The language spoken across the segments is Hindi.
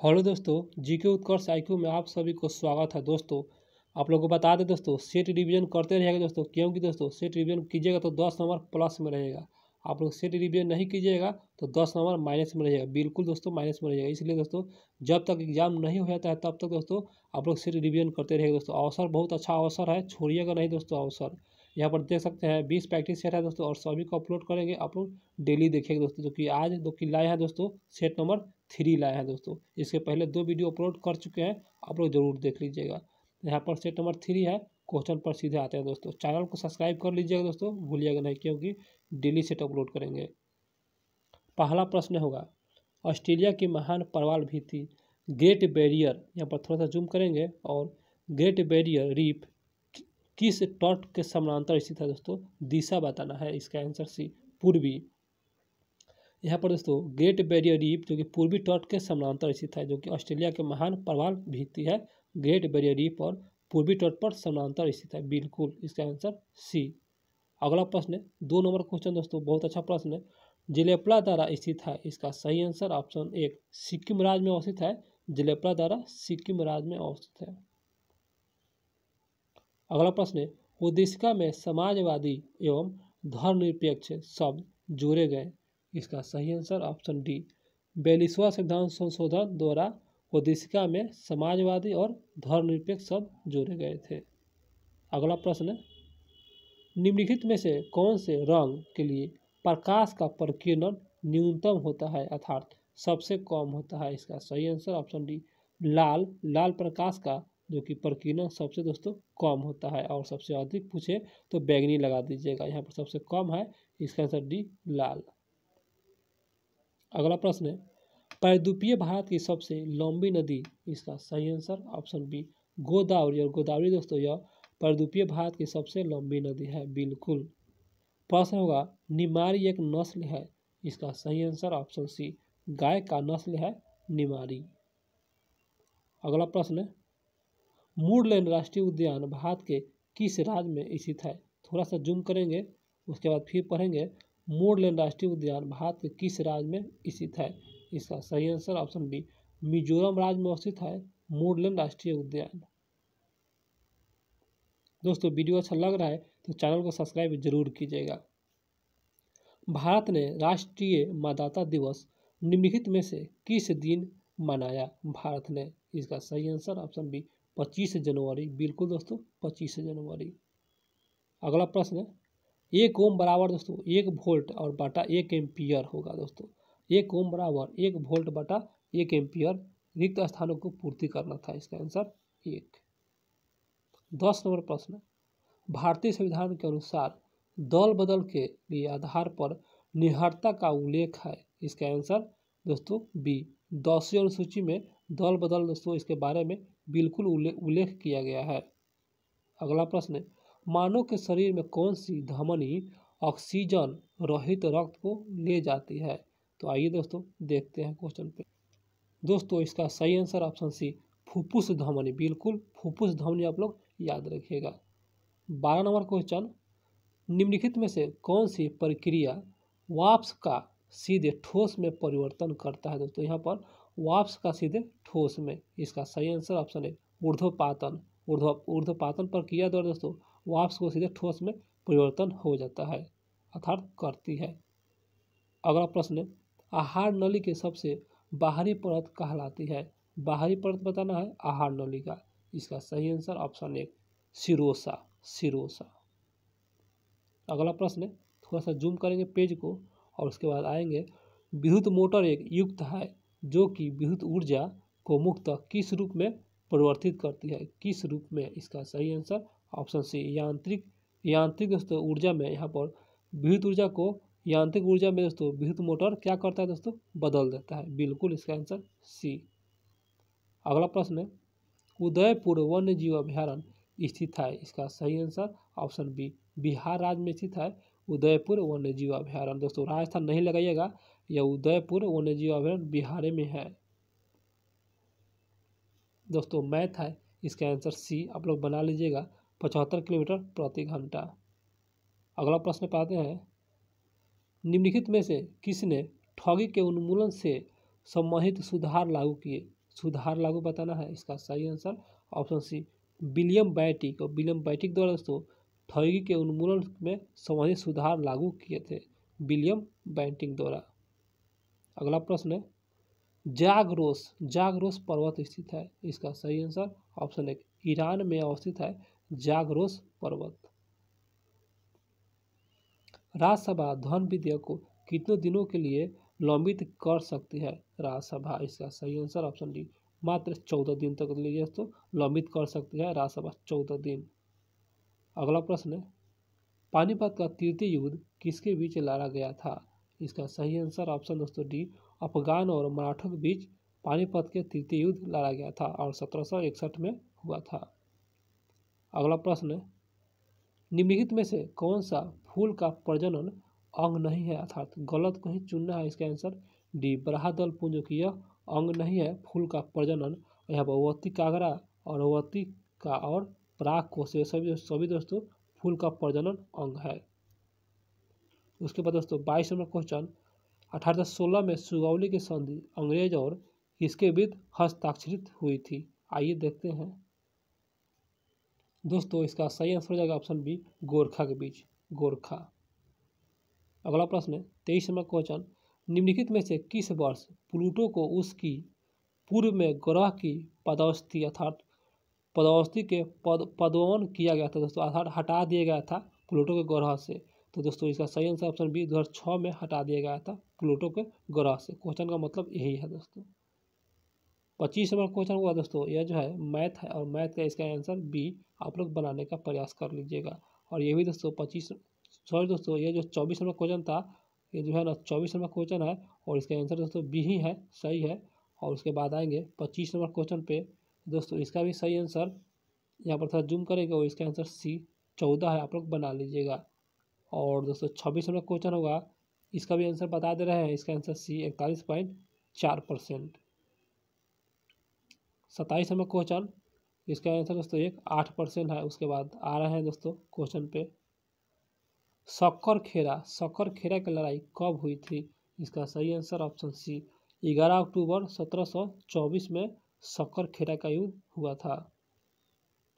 हेलो दोस्तों, जीके उत्कर्ष आईक्यू में आप सभी को स्वागत है। दोस्तों आप लोगों को बता दें दोस्तों, सेट रिवीजन करते रहेगा दोस्तों, क्योंकि दोस्तों सेट रिवीजन कीजिएगा तो 10 नंबर प्लस में रहेगा। आप लोग सेट रिवीजन नहीं कीजिएगा तो 10 नंबर माइनस में रहेगा। बिल्कुल दोस्तों माइनस में रहेगा। इसलिए दोस्तों जब तक एग्जाम नहीं हो जाता है तब तक दोस्तों आप लोग सेट रिवीजन करते रहेगा। दोस्तों अवसर बहुत अच्छा अवसर है, छोड़िएगा नहीं दोस्तों अवसर। यहाँ पर देख सकते हैं 20 प्रैक्टिस सेट है दोस्तों और सभी को अपलोड करेंगे। आप लोग डेली देखिएगा दोस्तों, जो कि आज दो की लाए हैं दोस्तों, सेट नंबर 3 लाए हैं दोस्तों। इसके पहले 2 वीडियो अपलोड कर चुके हैं, आप लोग जरूर देख लीजिएगा। यहाँ पर सेट नंबर 3 है, क्वेश्चन पर सीधे आते हैं दोस्तों। चैनल को सब्सक्राइब कर लीजिएगा दोस्तों, भूलिएगा नहीं, क्योंकि डेली सेट अपलोड करेंगे। पहला प्रश्न होगा, ऑस्ट्रेलिया की महान प्रवाल भित्ति ग्रेट बैरियर, यहाँ पर थोड़ा सा जूम करेंगे, और ग्रेट बैरियर रीफ किस तट के समानांतर स्थित है दोस्तों। दिशा बताना है, इसका आंसर सी पूर्वी। यहाँ पर दोस्तों ग्रेट बैरियर रीफ जो कि पूर्वी तट के समानांतर स्थित है, जो कि ऑस्ट्रेलिया के महान प्रवाल भित्ति है। ग्रेट बैरियर रीफ और पूर्वी तट पर समानांतर स्थित है। बिल्कुल इसका आंसर सी। अगला प्रश्न है 2 नंबर क्वेश्चन दोस्तों, बहुत अच्छा प्रश्न है। जलेपला द्वारा स्थित है, इसका सही आंसर ऑप्शन 1 सिक्किम राज्य में अवस्थित है। जलेपला द्वारा सिक्किम राज्य में अवस्थित है। अगला प्रश्न है, ओडिशा में समाजवादी एवं धर्मनिरपेक्ष शब्द जोड़े गए, इसका सही आंसर ऑप्शन डी 42वां संविधान संशोधन द्वारा ओडिशा में समाजवादी और धर्मनिरपेक्ष शब्द जोड़े गए थे। अगला प्रश्न है, निम्नलिखित में से कौन से रंग के लिए प्रकाश का प्रकीर्णन न्यूनतम होता है, अर्थात सबसे कम होता है। इसका सही आंसर ऑप्शन डी लाल। लाल प्रकाश का जो कि प्रकीर्णन सबसे दोस्तों कम होता है, और सबसे अधिक पूछे तो बैंगनी लगा दीजिएगा। यहाँ पर सबसे कम है, इसका आंसर डी लाल। अगला प्रश्न है, प्रायद्वीपीय भारत की सबसे लंबी नदी, इसका सही आंसर ऑप्शन बी गोदावरी। और गोदावरी दोस्तों यह प्रायद्वीपीय भारत की सबसे लंबी नदी है। बिल्कुल। प्रश्न होगा, निमारी एक नस्ल है, इसका सही आंसर ऑप्शन सी गाय का नस्ल है निमारी। अगला प्रश्न है, मूरलैंड राष्ट्रीय उद्यान भारत के किस राज्य में स्थित है। थोड़ा सा जूम करेंगे, उसके बाद फिर पढ़ेंगे। मूरलैंड राष्ट्रीय उद्यान भारत के किस राज्य में स्थित है, इसका सही आंसर ऑप्शन बी मिजोरम राज्य में स्थित है मूरलैंड राष्ट्रीय उद्यान। दोस्तों वीडियो अच्छा लग रहा है तो चैनल को सब्सक्राइब जरूर कीजिएगा। भारत ने राष्ट्रीय मतदाता दिवस निम्नलिखित में से किस दिन मनाया। भारत ने, इसका सही आंसर ऑप्शन बी 25 जनवरी। बिल्कुल दोस्तों 25 जनवरी। अगला प्रश्न है, 1 ओम बराबर दोस्तों 1 वोल्ट और बटा 1 एम्पियर होगा दोस्तों। 1 ओम बराबर 1 वोल्ट बटा 1 एम्पियर रिक्त स्थानों को पूर्ति करना था। इसका आंसर 1। 10 नंबर प्रश्न, भारतीय संविधान के अनुसार दल बदल के लिए आधार पर निहत्था का उल्लेख है। इसका आंसर दोस्तों बी 10वीं अनुसूची में दल बदल दोस्तों इसके बारे में बिल्कुल उल्लेख किया गया है। अगला प्रश्न है, मानव के शरीर में कौन सी धमनी ऑक्सीजन रहित रक्त को ले जाती है। तो आइए दोस्तों देखते हैं क्वेश्चन पे। दोस्तों इसका सही आंसर ऑप्शन सी फुफ्फुस धमनी। बिल्कुल फुफ्फुस धमनी आप लोग याद रखिएगा। 12 नंबर क्वेश्चन, निम्नलिखित में से कौन सी प्रक्रिया वाष्प का सीधे ठोस में परिवर्तन करता है। दोस्तों यहाँ पर वाष्प का सीधे ठोस में, इसका सही आंसर ऑप्शन है ऊर्ध्वपातन। ऊर्ध्वपातन प्रक्रिया द्वारा दोस्तों वाष्प को सीधे ठोस में परिवर्तन हो जाता है, अर्थात करती है। अगला प्रश्न है, आहार नली के सबसे बाहरी परत कहलाती है। बाहरी परत बताना है आहार नली का। इसका सही आंसर ऑप्शन 1 सिरोसा। सिरोसा। अगला प्रश्न है, थोड़ा सा जूम करेंगे पेज को और उसके बाद आएंगे। विद्युत मोटर एक युक्त है जो कि विद्युत ऊर्जा को मुख्यतः किस रूप में परिवर्तित करती है। किस रूप में, इसका सही आंसर ऑप्शन सी यांत्रिक दोस्तों ऊर्जा में। यहाँ पर विद्युत ऊर्जा को यांत्रिक ऊर्जा में दोस्तों विद्युत मोटर क्या करता है दोस्तों, बदल देता है। बिल्कुल इसका आंसर सी। अगला प्रश्न है, उदयपुर वन्य जीव अभयारण्य स्थित है। इसका सही आंसर ऑप्शन बी बिहार राज्य में स्थित है उदयपुर वन्य जीव अभयारण्य। दोस्तों राजस्थान नहीं लगाइएगा, यह उदयपुर वन्य जीव अभयारण्य बिहार में है। दोस्तों मैथ है, इसका आंसर सी आप लोग बना लीजिएगा 75 किलोमीटर प्रति घंटा। अगला प्रश्न पाते हैं, निम्नलिखित में से किसने ठगी के उन्मूलन से संबंधित सुधार लागू किए। सुधार लागू बताना है। इसका सही आंसर ऑप्शन सी विलियम बैटिक। और विलियम बैटिक द्वारा दोस्तों ठगी के उन्मूलन में संबंधित सुधार लागू किए थे विलियम बैटिक द्वारा। अगला प्रश्न है जागरोस पर्वत स्थित है। इसका सही आंसर ऑप्शन एक ईरान में अवस्थित है जागरोस पर्वत। राज्यसभा धन विधेयक को कितने दिनों के लिए लंबित कर सकती है राज्यसभा? इसका सही आंसर ऑप्शन डी मात्र 14 दिन तक के लिए तो लंबित कर सकती है राज्यसभा 14 दिन। अगला प्रश्न है पानीपत का तृतीय युद्ध किसके बीच लड़ा गया था? इसका सही आंसर ऑप्शन दोस्तों डी अफगान और मराठों के बीच पानीपत के तृतीय युद्ध लड़ा गया था और 1761 में हुआ था। अगला प्रश्न है निम्नलिखित में से कौन सा फूल का प्रजनन अंग नहीं है अर्थात गलत कहीं चुनना है। इसका आंसर डी बराहदल पुंज की यह अंग नहीं है फूल का प्रजनन। यहाँ पर ओवत्ती कागरा और ओवत्ती का और पराग कोश सभी दोस्तों फूल का प्रजनन अंग है। उसके बाद दोस्तों 22 नंबर क्वेश्चन 1816 में सुगौली की संधि अंग्रेज और किसके बीच हस्ताक्षरित हुई थी? आइए देखते हैं दोस्तों। इसका सही आंसर हो जाएगा ऑप्शन बी गोरखा के बीच गोरखा। अगला प्रश्न है 23 नंबर क्वेश्चन निम्नलिखित में से किस वर्ष प्लूटो को उसकी पूर्व में ग्रह की पदोस्ती अर्थात पदोस्ती के पदोन किया गया था दोस्तों अर्थात हटा दिया गया था प्लूटो के ग्रह से? तो दोस्तों इसका सही आंसर ऑप्शन बी 2006 में हटा दिया गया था प्लूटो के ग्रह से। क्वेश्चन का मतलब यही है दोस्तों। 25 नंबर क्वेश्चन हुआ दोस्तों यह जो है मैथ है और मैथ का इसका आंसर बी आप लोग बनाने का प्रयास कर लीजिएगा। और ये भी दोस्तों 24 नंबर क्वेश्चन था ये जो है ना 24 नंबर क्वेश्चन है और इसका आंसर दोस्तों बी ही है सही है। और उसके बाद आएंगे 25 नंबर क्वेश्चन पे दोस्तों इसका भी सही आंसर यहाँ पर थोड़ा जूम करेंगे और इसका आंसर सी 14 है आप लोग बना लीजिएगा। और दोस्तों 26 नंबर क्वेश्चन होगा इसका भी आंसर बता दे रहे हैं इसका आंसर सी 41.4%। 27 नंबर क्वेश्चन इसका आंसर दोस्तों 8% है। उसके बाद आ रहे हैं दोस्तों क्वेश्चन पे शक्कर खेरा की लड़ाई कब हुई थी? इसका सही आंसर ऑप्शन सी 11 अक्टूबर 1724 में शक्कर खेरा का युद्ध हुआ था।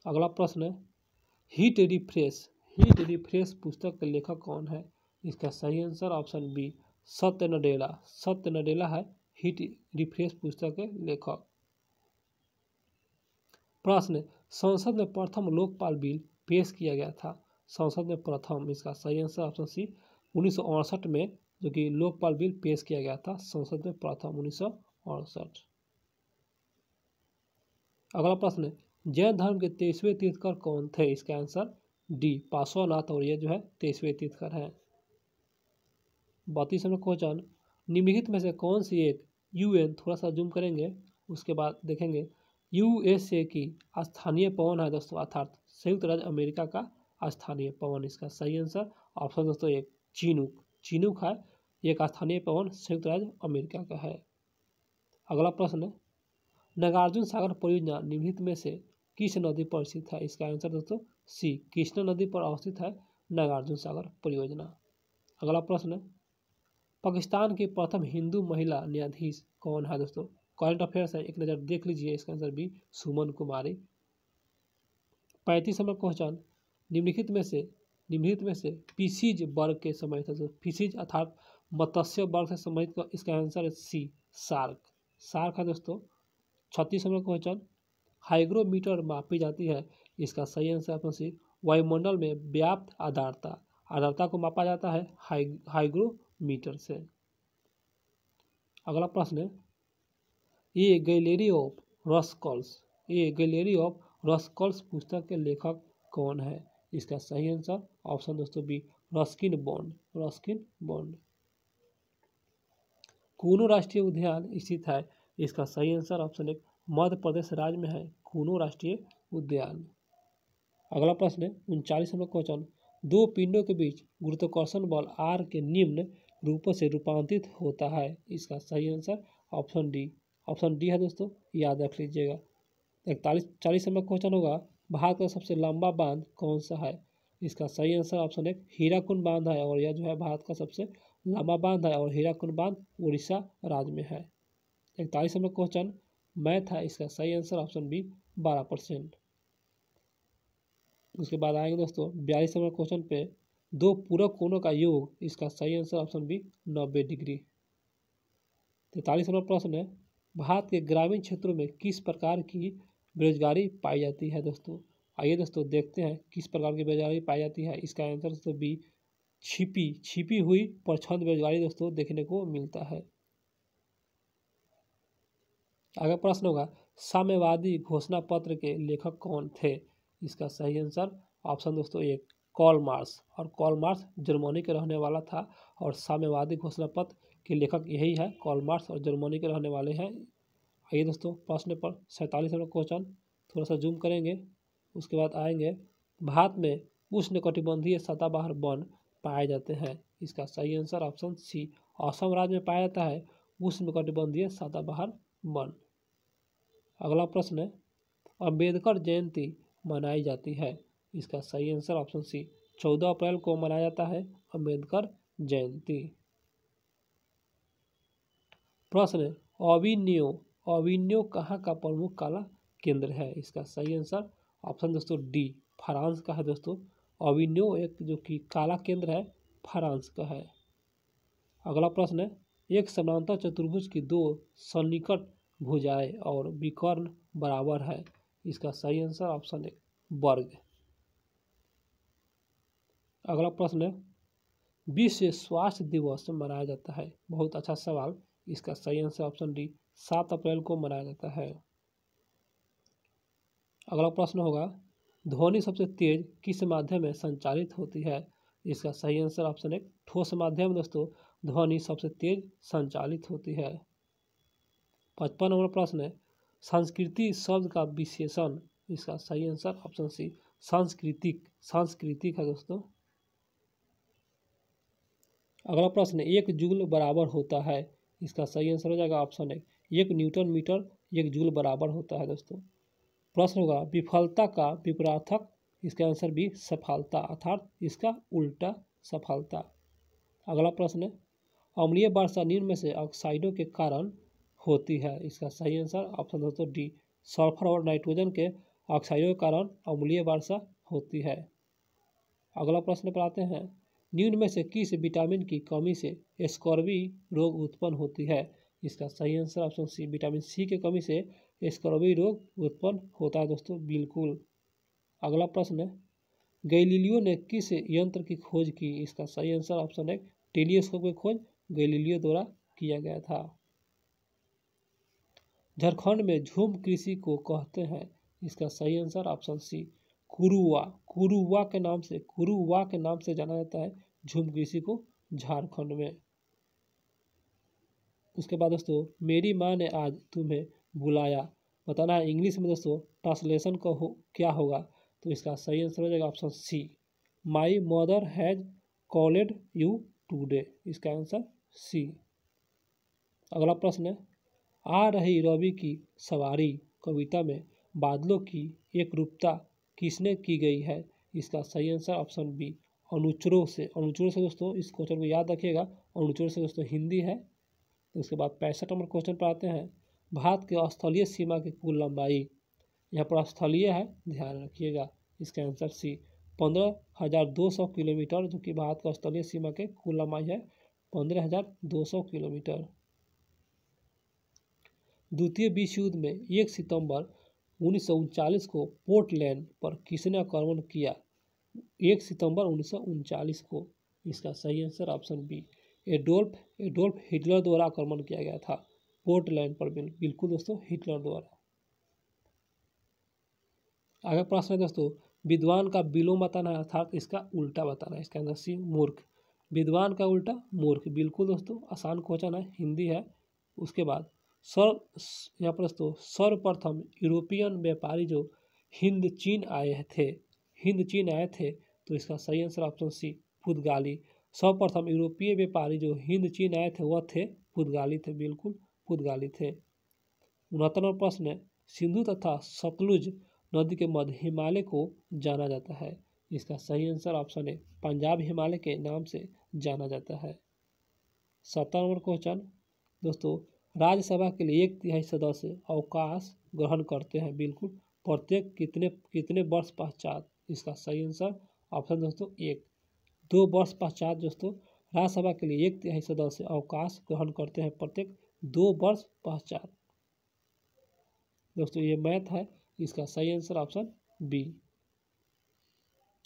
अगला प्रश्न है हिट रिफ्रेश पुस्तक के लेखक कौन है? इसका सही आंसर ऑप्शन बी सत्य नडेला है हिट रिफ्रेश पुस्तक के लेखक। प्रश्न संसद में प्रथम लोकपाल बिल पेश किया गया था संसद में प्रथम? इसका सही आंसर ऑप्शन सी 1968 में जो कि लोकपाल बिल पेश किया गया था संसद में प्रथम 1968। अगला प्रश्न जैन धर्म के 23वें तीर्थकर कौन थे? इसका आंसर डी पार्श्वनाथ और ये जो है 23वें तीर्थकर हैं। 32 नंबर क्वेश्चन निम्नलिखित में से कौन सी एक यूएन थोड़ा सा जूम करेंगे उसके बाद देखेंगे यूएसए की स्थानीय पवन है दोस्तों अर्थात संयुक्त राज्य अमेरिका का स्थानीय पवन। इसका सही आंसर ऑप्शन दोस्तों एक चिनूक है एक स्थानीय पवन संयुक्त राज्य अमेरिका का है। अगला प्रश्न नागार्जुन सागर परियोजना निम्नलिखित में से किस नदी पर स्थित है? इसका आंसर दोस्तों सी कृष्णा नदी पर अवस्थित है नागार्जुन सागर परियोजना। अगला प्रश्न पाकिस्तान की प्रथम हिंदू महिला न्यायाधीश कौन है दोस्तों? करंट अफेयर्स है एक नज़र देख लीजिए। इसका आंसर बी सुमन कुमारी। 35 नंबर क्वेश्चन निम्नलिखित में से फिशीज वर्ग के संबंधित है। फिशीज अर्थात मत्स्य वर्ग से संबंधित इसका आंसर है सी शार्क है दोस्तों। 36 नंबर क्वेश्चन हाइग्रोमीटर मापी जाती है। इसका सही आंसर ऑप्शन सी वायुमंडल में व्याप्त आर्द्रता को मापा जाता है हाइग्रोमीटर से। अगला प्रश्न ये गैलेरी ऑफ रस्कल्स पुस्तक के लेखक कौन है? इसका सही आंसर ऑप्शन दोस्तों बी रस्किन बॉन्ड। कूनो राष्ट्रीय उद्यान स्थित है। इसका सही आंसर ऑप्शन एक मध्य प्रदेश राज्य में है कूनो राष्ट्रीय उद्यान। अगला प्रश्न 39 नंबर क्वेश्चन दो पिंडों के बीच गुरुत्वाकर्षण बल आर के निम्न रूपों से रूपांतरित होता है। इसका सही आंसर ऑप्शन डी है दोस्तों याद रख लीजिएगा। 40 नंबर क्वेश्चन होगा भारत का सबसे लंबा बांध कौन सा है? इसका सही आंसर ऑप्शन एक हीराकुंड बांध है और यह जो है भारत का सबसे लंबा बांध है और हीराकुंड बांध उड़ीसा राज्य में है। 41 नंबर क्वेश्चन मैथ है, इसका सही आंसर ऑप्शन बी 12%। उसके बाद आएंगे दोस्तों 42 नंबर क्वेश्चन पे, दो पूरक कोणों का योग, इसका सही answer option B 90 degree. 43 number प्रश्न है, भारत के ग्रामीण क्षेत्रों में किस प्रकार की बेरोजगारी पाई जाती है दोस्तों। आइए दोस्तों देखते हैं किस प्रकार की बेरोजगारी पाई जाती है। इसका आंसर दोस्तों बी छिपी हुई प्रछंद बेरोजगारी दोस्तों देखने को मिलता है। आगे प्रश्न होगा, साम्यवादी घोषणा पत्र के लेखक कौन थे। इसका सही आंसर ऑप्शन दोस्तों एक कार्ल मार्क्स, और कार्ल मार्क्स जर्मनी के रहने वाला था, और साम्यवादी घोषणा पत्र के लेखक यही है कार्ल मार्क्स, और जर्मनी के रहने वाले हैं। आइए दोस्तों प्रश्न पर 47 नंबर क्वेश्चन थोड़ा सा जूम करेंगे। उसके बाद आएंगे, भारत में उष्णकटिबंधीय सदाबहार वन पाए जाते हैं। इसका सही आंसर ऑप्शन सी असम राज्य में पाया जाता है उष्णकटिबंधीय सदाबहार वन। अगला प्रश्न है, अंबेडकर जयंती मनाई जाती है। इसका सही आंसर ऑप्शन सी 14 अप्रैल को मनाया जाता है अंबेडकर जयंती। प्रश्न, अविन्यो कहाँ का प्रमुख कला केंद्र है। इसका सही आंसर ऑप्शन दोस्तों डी फ्रांस का है दोस्तों। अविन्यो एक जो कि कला केंद्र है फ्रांस का है। अगला प्रश्न है, एक समांतर चतुर्भुज की दो सन्निकट भुजाएं और विकर्ण बराबर है। इसका सही आंसर ऑप्शन एक वर्ग। अगला प्रश्न है, विश्व स्वास्थ्य दिवस मनाया जाता है। बहुत अच्छा सवाल। इसका सही आंसर ऑप्शन डी 7 अप्रैल को मनाया जाता है। अगला प्रश्न होगा, ध्वनि सबसे तेज किस माध्यम में संचालित होती है। इसका सही आंसर ऑप्शन एक ठोस माध्यम दोस्तों ध्वनि सबसे तेज संचालित होती है। 55 नंबर प्रश्न है, संस्कृति शब्द का विशेषण। इसका सही आंसर ऑप्शन सी सांस्कृतिक है दोस्तों। अगला प्रश्न है, एक जूल बराबर होता है। इसका सही आंसर हो जाएगा ऑप्शन है 1 न्यूटन मीटर 1 जूल बराबर होता है दोस्तों। प्रश्न होगा, विफलता का विपरीतार्थक। इसका आंसर भी सफलता, अर्थात इसका उल्टा सफलता। अगला प्रश्न है, अम्लीय वर्षा निम्न में से ऑक्साइडों के कारण होती है। इसका सही आंसर ऑप्शन दोस्तों डी सल्फर और नाइट्रोजन के ऑक्साइडों के कारण अम्लीय वर्षा होती है। अगला प्रश्न पर आते हैं, निम्न में से किस विटामिन की कमी से स्कर्वी रोग उत्पन्न होती है। इसका सही answer option C vitamin C की कमी से स्कर्वी रोग उत्पन्न होता है दोस्तों बिल्कुल। अगला प्रश्न है, गैलीलियो ने किस यंत्र की खोज की। इसका सही आंसर ऑप्शन है टेलीस्कोप की खोज गैलीलियो द्वारा किया गया था। झारखंड में झूम कृषि को कहते हैं। इसका सही आंसर ऑप्शन सी कुरुवा के नाम से जाना जाता है झूम कृषि को झारखंड में। उसके बाद दोस्तों, मेरी माँ ने आज तुम्हें बुलाया, बताना है इंग्लिश में दोस्तों ट्रांसलेशन का क्या होगा। तो इसका सही आंसर हो जाएगा option C my mother has called you today. इसका आंसर सी। अगला प्रश्न है, आ रही रवि की सवारी कविता में बादलों की एकरूपता किसने की गई है। इसका सही आंसर ऑप्शन बी अनुचरों से दोस्तों इस क्वेश्चन को याद रखिएगा। अनुचरों से दोस्तों हिंदी है। उसके बाद 65 नंबर क्वेश्चन पर आते हैं, भारत के स्थलीय सीमा की कुल लंबाई। यहाँ पर स्थलीय है ध्यान रखिएगा। इसका आंसर सी 15,200 किलोमीटर, जो कि भारत का स्थलीय सीमा के कुल लंबाई है 15,200 किलोमीटर। द्वितीय विश्व युद्ध में 1 सितंबर 1939 को पोर्टलैंड पर किसने आक्रमण किया। 1 सितंबर 1939 को। इसका सही answer option B Adolf Hitler द्वारा आक्रमण किया गया था पोर्टलैंड पर। बिल्कुल दोस्तों हिटलर द्वारा। आगे प्रश्न है दोस्तों, विद्वान का विलोम बताना है अर्थात इसका उल्टा बताना है। इसका आंसर सी मूर्ख। विद्वान का उल्टा मूर्ख। बिल्कुल दोस्तों आसान क्वेश्चन है, हिंदी है। उसके बाद यहाँ पर दोस्तों सर्वप्रथम यूरोपियन व्यापारी जो हिंद चीन आए थे, तो इसका सही आंसर ऑप्शन सी पुर्तगाली। सर्वप्रथम यूरोपीय व्यापारी जो हिंद चीन आए थे वह थे पुर्तगाली थे। बिल्कुल पुर्तगाली थे। 69वां प्रश्न है, सिंधु तथा सतलुज नदी के मध्य हिमालय को जाना जाता है। इसका सही आंसर ऑप्शन है पंजाब हिमालय के नाम से जाना जाता है। 70 नंबर क्वेश्चन दोस्तों, राज्यसभा के लिए 1/3 सदस्य अवकाश ग्रहण करते हैं? बिल्कुल, प्रत्येक कितने कितने वर्ष पश्चात? इसका सही आंसर ऑप्शन दोस्तों 1। 2 वर्ष पश्चात दोस्तों राज्यसभा के लिए 1/3 सदस्य अवकाश ग्रहण करते हैं, प्रत्येक 2 वर्ष पश्चात। दोस्तों ये मैथ है, इसका सही answer option B.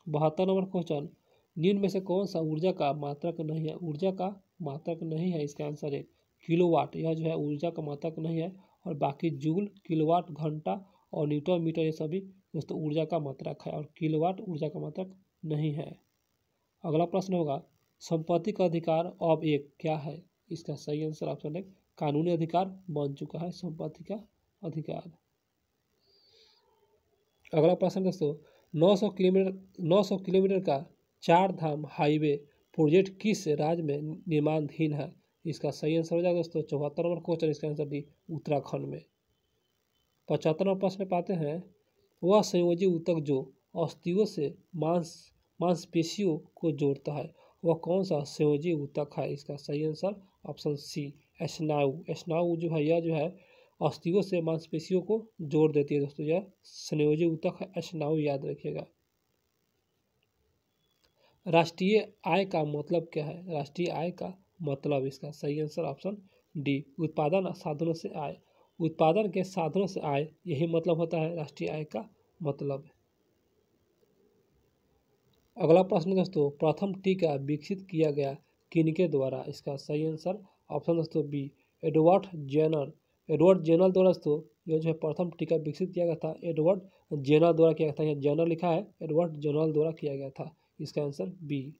72 number question, निम्न में से कौन सा ऊर्जा का मात्रक नहीं है? ऊर्जा का मात्रक नहीं है, इसका आंसर है किलोवाट। यह जो है ऊर्जा का मात्रक नहीं है, और बाकी जूल, किलोवाट, घंटा और न्यूटन मीटर ये सभी दोस्तों ऊर्जा का मात्रक है, और किलोवाट ऊर्जा का मात्रक नहीं है। अगला प्रश्न होगा, संपत्ति का अधिकार अब एक क्या है? इसका सही आंसर ऑप्शन है कानूनी अधिकार बन चुका है संपत्ति का अधिकार। अगला प्रश्न दोस्तों, 900 किलोमीटर का 4 धाम हाईवे प्रोजेक्ट किस राज्य में निर्माणाधीन है? इसका सही आंसर हो जाएगा दोस्तों 74 नंबर क्वेश्चन, इसका आंसर डी उत्तराखंड में। 75 नंबर प्रश्न पाते हैं, वह संयोजी ऊतक जो अस्थियों से मांसपेशियों को जोड़ता है, वह कौन सा संयोजी ऊतक है? इसका सही आंसर ऑप्शन सी स्नायु। स्नायु जो है यह जो है अस्थियों से मांसपेशियों को जोड़ देती है दोस्तों, यह संयोजी ऊतक है स्नायु, याद रखिएगा। राष्ट्रीय आय का मतलब क्या है? राष्ट्रीय आय का मतलब, इसका सही आंसर ऑप्शन डी उत्पादन साधनों से आय। उत्पादन के साधनों से आय, यही मतलब होता है राष्ट्रीय आय का मतलब। अगला प्रश्न दोस्तों, प्रथम टीका विकसित किया गया किनके द्वारा? इसका सही आंसर ऑप्शन दोस्तों B Edward Jenner. Edward Jenner द्वारा दोस्तों यह जो है प्रथम टीका विकसित किया गया था, एडवर्ड जेनर द्वारा किया गया था। यह जेनर लिखा है, एडवर्ड जेनर द्वारा किया गया था, इसका आंसर बी।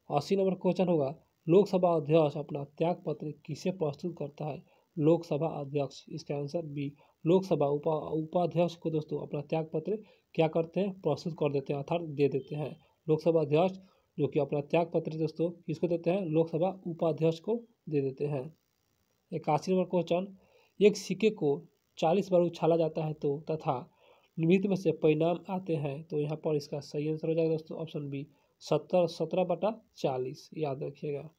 80 नंबर क्वेश्चन होगा, लोकसभा अध्यक्ष अपना त्याग पत्र किसे प्रस्तुत करता है? लोकसभा अध्यक्ष, इसका आंसर बी लोकसभा उपाध्यक्ष को दोस्तों अपना त्याग पत्र क्या करते हैं? प्रस्तुत कर देते हैं, अर्थात दे देते हैं। लोकसभा अध्यक्ष जो कि अपना त्याग पत्र दोस्तों किसको देते हैं? लोकसभा उपाध्यक्ष को दे देते हैं। 81 नंबर क्वेश्चन, एक सिक्के को 40 बार उछाला जाता है तो तथा निम्नलिखित में से परिणाम आते हैं, तो यहाँ पर इसका सही आंसर हो जाएगा दोस्तों ऑप्शन बी 17/40, याद रखिएगा।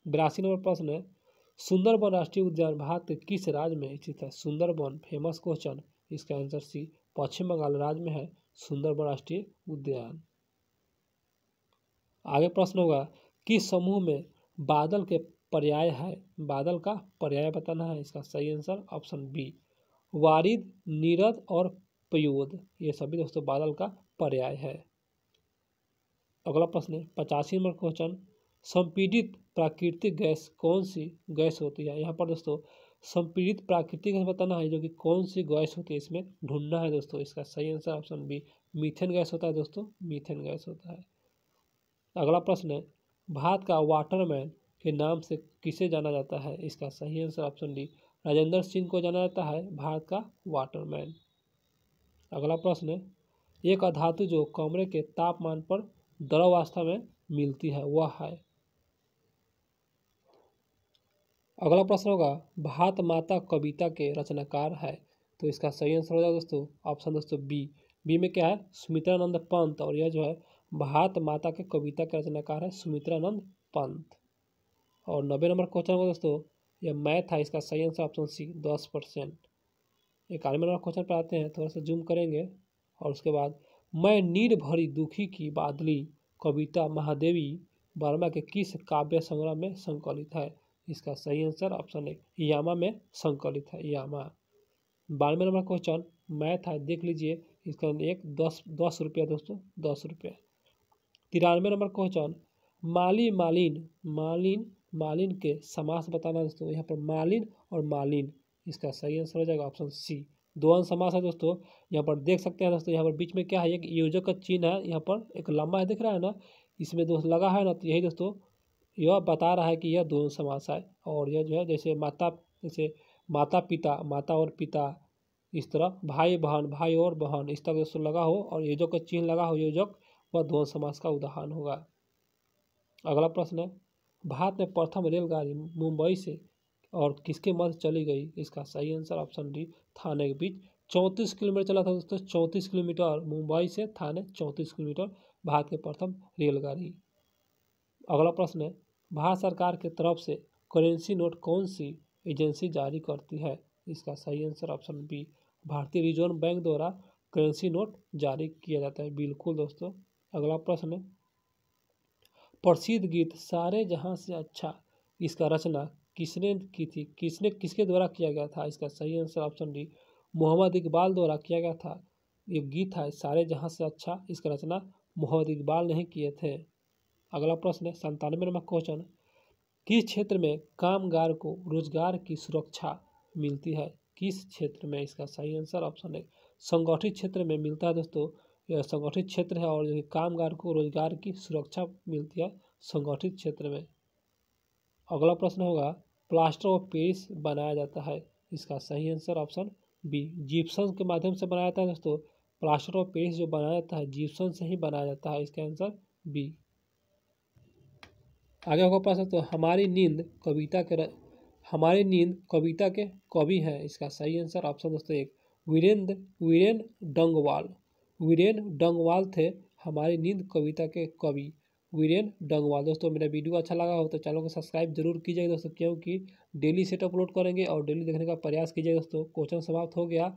82 नंबर प्रश्न है, सुंदरबन राष्ट्रीय उद्यान भारत के किस राज्य में स्थित है? सुंदरबन फेमस क्वेश्चन, इसका आंसर सी पश्चिम बंगाल राज्य में है सुंदरबन राष्ट्रीय उद्यान। आगे प्रश्न होगा, किस समूह में बादल के पर्याय है? बादल का पर्याय बताना है, इसका सही आंसर ऑप्शन बी वारिद, नीरद और पयोद, ये सभी दोस्तों बादल का पर्याय है। अगला प्रश्न है 85 नंबर क्वेश्चन, संपीड़ित प्राकृतिक गैस कौन सी गैस होती है? यहाँ पर दोस्तों संपीड़ित प्राकृतिक गैस बताना है, जो कि कौन सी गैस होती है इसमें ढूंढना है दोस्तों, इसका सही answer option B methane gas होता है दोस्तों, मीथेन गैस होता है। अगला प्रश्न है, भारत का वाटरमैन के नाम से किसे जाना जाता है? इसका सही answer option D Rajendra Singh को जाना जाता है भारत का वाटरमैन। अगला प्रश्न है, एक अधातु जो कमरे के तापमान पर द्रव अवस्था में मिलती है वह है? अगला प्रश्न होगा, भारत माता कविता के रचनाकार है, तो इसका सही आंसर हो जाएगा दोस्तों ऑप्शन दोस्तों बी में क्या है? सुमित्रानंद पंत, और यह जो है भारत माता के कविता के रचनाकार है सुमित्रानंद पंत। और 90 नंबर क्वेश्चन होगा दोस्तों, यह मैथ है, इसका सही answer option C 10%। 91 number question पर आते हैं, थोड़ा सा जूम करेंगे, और उसके बाद, मैं नीर भरी दुखी की बादली कविता महादेवी वर्मा के किस काव्य संग्रह में संकलित है? इसका सही आंसर ऑप्शन है यामा में संकलित है, यामा। 92 नंबर क्वेश्चन मैथ है, देख लीजिए, इसका एक 10 रुपया दोस्तों, 10 रुपया। 93 नंबर क्वेश्चन, मालिन के समास बताना दोस्तों, यहाँ पर मालिन और मालिन, इसका सही आंसर हो जाएगा ऑप्शन सी द्वंद्व समास है दोस्तों। यहाँ पर देख सकते हैं दोस्तों, यहाँ पर बीच में क्या है? एक योजक का चिन्ह है, यहाँ पर एक लंबा है, दिख रहा है ना, इसमें दोस्त लगा है ना, तो यही दोस्तों यह बता रहा है कि यह द्वंद्व समास है। और यह जो है जैसे माता पिता, माता और पिता, इस तरह भाई बहन, भाई और बहन, इस तरह दोस्तों लगा हो और योजक का चिन्ह लगा हो, योजक, वह द्वंद्व समास का उदाहरण होगा। अगला प्रश्न है, भारत में प्रथम रेलगाड़ी मुंबई से और किसके मध्य चली गई? इसका सही आंसर ऑप्शन डी थाने के बीच 34 किलोमीटर चला था दोस्तों, 34 किलोमीटर मुंबई से थाने, 34 किलोमीटर भारत के प्रथम रेलगाड़ी। अगला प्रश्न है, भारत सरकार के तरफ से करेंसी नोट कौन सी एजेंसी जारी करती है? इसका सही आंसर ऑप्शन बी, भारतीय रिजर्व बैंक द्वारा करेंसी नोट जारी किया जाता है। बिल्कुल दोस्तों। अगला प्रश्न, प्रसिद्ध गीत सारे जहां से अच्छा, इसका रचना किसने की थी? किसके द्वारा किया गया था? इसका सही answer option D, Mohammad Iqbal द्वारा किया गया था। ये गीत है सारे जहां से अच्छा, इसका रचना मोहम्मद इकबाल ने किए थे। अगला प्रश्न है 97 नंबर क्वेश्चन, किस क्षेत्र में कामगार को रोजगार की सुरक्षा मिलती है? किस क्षेत्र में? इसका सही आंसर ऑप्शन है संगठित क्षेत्र में मिलता है दोस्तों। यह संगठित क्षेत्र है और कामगार को रोजगार की सुरक्षा मिलती है संगठित क्षेत्र में। अगला प्रश्न होगा, प्लास्टर ऑफ पेरिस बनाया जाता है? इसका सही आंसर ऑप्शन बी, जिप्सम के माध्यम से बनाया जाता है दोस्तों। प्लास्टर ऑफ पेरिस जो बनाया जाता है जिप्सम से ही बनाया जाता है। इसका आंसर बी। आगे होगा प्रश्न, तो हमारी नींद कविता के कवि हैं? इसका सही आंसर ऑप्शन दोस्तों एक, वीरेन डंगवाल। वीरेन डंगवाल थे हमारी नींद कविता के कवि, वीरेन डंगवाल। दोस्तों मेरा वीडियो अच्छा लगा हो तो चैनल को सब्सक्राइब जरूर कीजिएगा दोस्तों, क्योंकि डेली सेट अपलोड करेंगे और डेली देखने का प्रयास कीजिएगा दोस्तों। क्वेश्चन समाप्त हो गया।